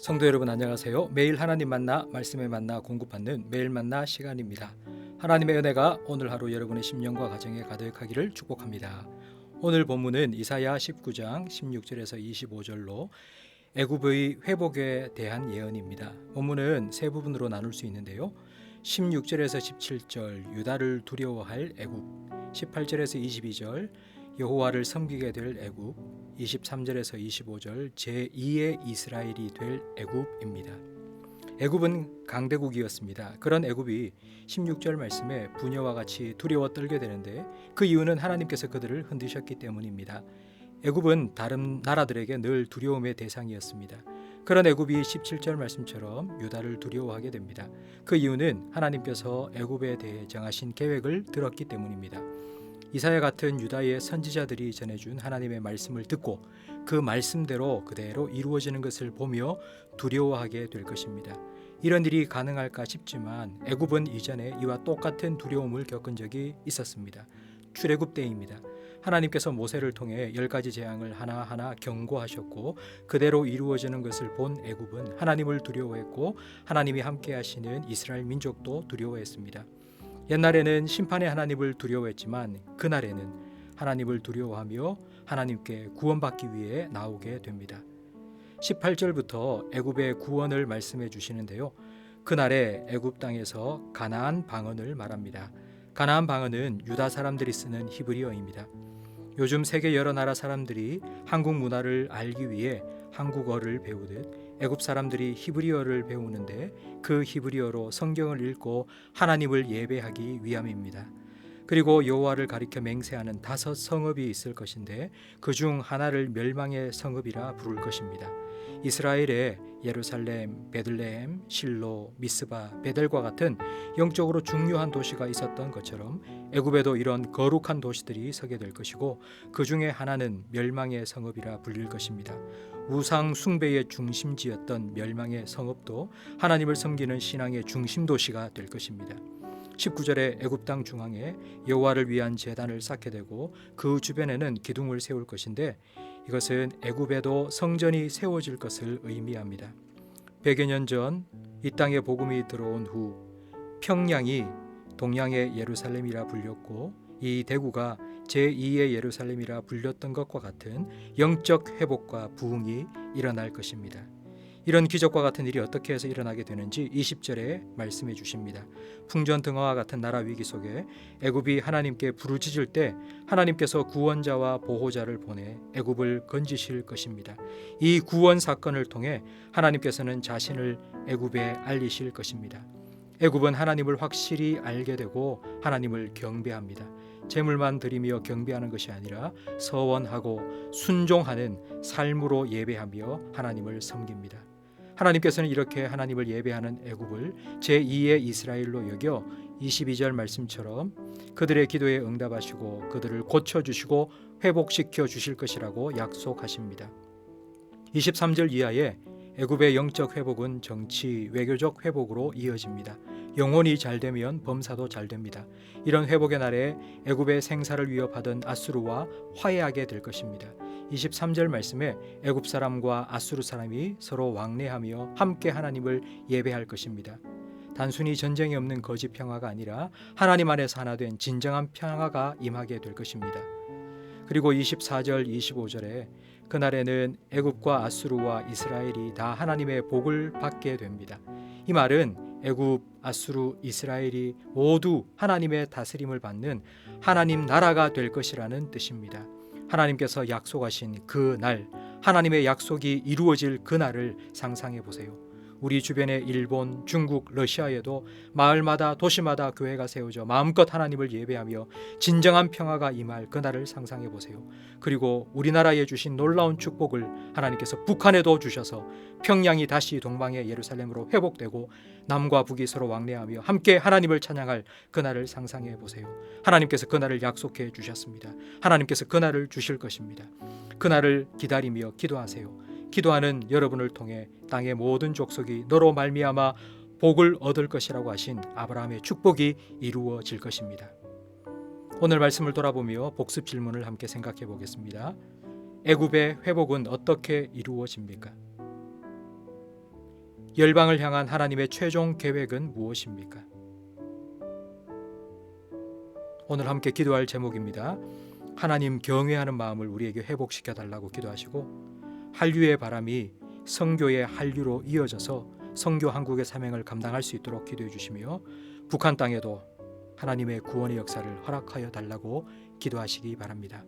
성도 여러분 안녕하세요. 매일 하나님 만나 말씀에 만나 공급받는 매일 만나 시간입니다. 하나님의 은혜가 오늘 하루 여러분의 심령과 가정에 가득하기를 축복합니다. 오늘 본문은 이사야 19장 16절에서 25절로 애굽의 회복에 대한 예언입니다. 본문은 세 부분으로 나눌 수 있는데요. 16절에서 17절 유다를 두려워할 애굽, 18절에서 22절 여호와를 섬기게 될 애굽, 23절에서 25절 제2의 이스라엘이 될 애굽입니다. 애굽은 강대국이었습니다. 그런 애굽이 16절 말씀에 부녀와 같이 두려워 떨게 되는데 그 이유는 하나님께서 그들을 흔드셨기 때문입니다. 애굽은 다른 나라들에게 늘 두려움의 대상이었습니다. 그런 애굽이 17절 말씀처럼 유다를 두려워하게 됩니다. 그 이유는 하나님께서 애굽에 대해 정하신 계획을 들었기 때문입니다. 이사야 같은 유다의 선지자들이 전해준 하나님의 말씀을 듣고 그 말씀대로 그대로 이루어지는 것을 보며 두려워하게 될 것입니다. 이런 일이 가능할까 싶지만 애굽은 이전에 이와 똑같은 두려움을 겪은 적이 있었습니다. 출애굽 때입니다. 하나님께서 모세를 통해 10가지 재앙을 하나하나 경고하셨고 그대로 이루어지는 것을 본 애굽은 하나님을 두려워했고 하나님이 함께 하시는 이스라엘 민족도 두려워했습니다. 옛날에는 심판의 하나님을 두려워했지만 그날에는 하나님을 두려워하며 하나님께 구원받기 위해 나오게 됩니다. 18절부터 애굽의 구원을 말씀해 주시는데요. 그날에 애굽 땅에서 가나안 방언을 말합니다. 가나안 방언은 유다 사람들이 쓰는 히브리어입니다. 요즘 세계 여러 나라 사람들이 한국 문화를 알기 위해 한국어를 배우듯 애굽 사람들이 히브리어를 배우는데 그 히브리어로 성경을 읽고 하나님을 예배하기 위함입니다. 그리고 여호와를 가리켜 맹세하는 5 성읍이 있을 것인데 그중 하나를 멸망의 성읍이라 부를 것입니다. 이스라엘에 예루살렘, 베들레헴, 실로, 미스바, 베델과 같은 영적으로 중요한 도시가 있었던 것처럼 애굽에도 이런 거룩한 도시들이 서게 될 것이고 그 중에 하나는 멸망의 성읍이라 불릴 것입니다. 우상 숭배의 중심지였던 멸망의 성읍도 하나님을 섬기는 신앙의 중심 도시가 될 것입니다. 19절에 애굽 땅 중앙에 여호와를 위한 제단을 쌓게 되고 그 주변에는 기둥을 세울 것인데 이것은 애굽에도 성전이 세워질 것을 의미합니다. 100여 년 전 이 땅에 복음이 들어온 후 평양이 동양의 예루살렘이라 불렸고 이 대구가 제2의 예루살렘이라 불렸던 것과 같은 영적 회복과 부흥이 일어날 것입니다. 이런 기적과 같은 일이 어떻게 해서 일어나게 되는지 20절에 말씀해 주십니다. 풍전등화와 같은 나라 위기 속에 애굽이 하나님께 부르짖을 때 하나님께서 구원자와 보호자를 보내 애굽을 건지실 것입니다. 이 구원 사건을 통해 하나님께서는 자신을 애굽에 알리실 것입니다. 애굽은 하나님을 확실히 알게 되고 하나님을 경배합니다. 제물만 드리며 경배하는 것이 아니라 서원하고 순종하는 삶으로 예배하며 하나님을 섬깁니다. 하나님께서는 이렇게 하나님을 예배하는 애굽을 제2의 이스라엘로 여겨 22절 말씀처럼 그들의 기도에 응답하시고 그들을 고쳐주시고 회복시켜 주실 것이라고 약속하십니다. 23절 이하에 애굽의 영적 회복은 정치, 외교적 회복으로 이어집니다. 영혼이 잘되면 범사도 잘됩니다. 이런 회복의 날에 애굽의 생사를 위협하던 아수르와 화해하게 될 것입니다. 23절 말씀에 애굽 사람과 아수르 사람이 서로 왕래하며 함께 하나님을 예배할 것입니다. 단순히 전쟁이 없는 거짓 평화가 아니라 하나님 안에서 하나 된 진정한 평화가 임하게 될 것입니다. 그리고 24절 25절에 그날에는 애굽과 아수르와 이스라엘이 다 하나님의 복을 받게 됩니다. 이 말은 애굽, 아수르, 이스라엘이 모두 하나님의 다스림을 받는 하나님 나라가 될 것이라는 뜻입니다. 하나님께서 약속하신 그 날, 하나님의 약속이 이루어질 그 날을 상상해 보세요. 우리 주변의 일본, 중국, 러시아에도 마을마다 도시마다 교회가 세워져 마음껏 하나님을 예배하며 진정한 평화가 임할 그날을 상상해 보세요. 그리고 우리나라에 주신 놀라운 축복을 하나님께서 북한에도 주셔서 평양이 다시 동방의 예루살렘으로 회복되고 남과 북이 서로 왕래하며 함께 하나님을 찬양할 그날을 상상해 보세요. 하나님께서 그날을 약속해 주셨습니다. 하나님께서 그날을 주실 것입니다. 그날을 기다리며 기도하세요. 기도하는 여러분을 통해 땅의 모든 족속이 너로 말미암아 복을 얻을 것이라고 하신 아브라함의 축복이 이루어질 것입니다. 오늘 말씀을 돌아보며 복습 질문을 함께 생각해 보겠습니다. 애굽의 회복은 어떻게 이루어집니까? 열방을 향한 하나님의 최종 계획은 무엇입니까? 오늘 함께 기도할 제목입니다. 하나님 경외하는 마음을 우리에게 회복시켜 달라고 기도하시고, 한류의 바람이 선교의 한류로 이어져서 선교 한국의 사명을 감당할 수 있도록 기도해 주시며, 북한 땅에도 하나님의 구원의 역사를 허락하여 달라고 기도하시기 바랍니다.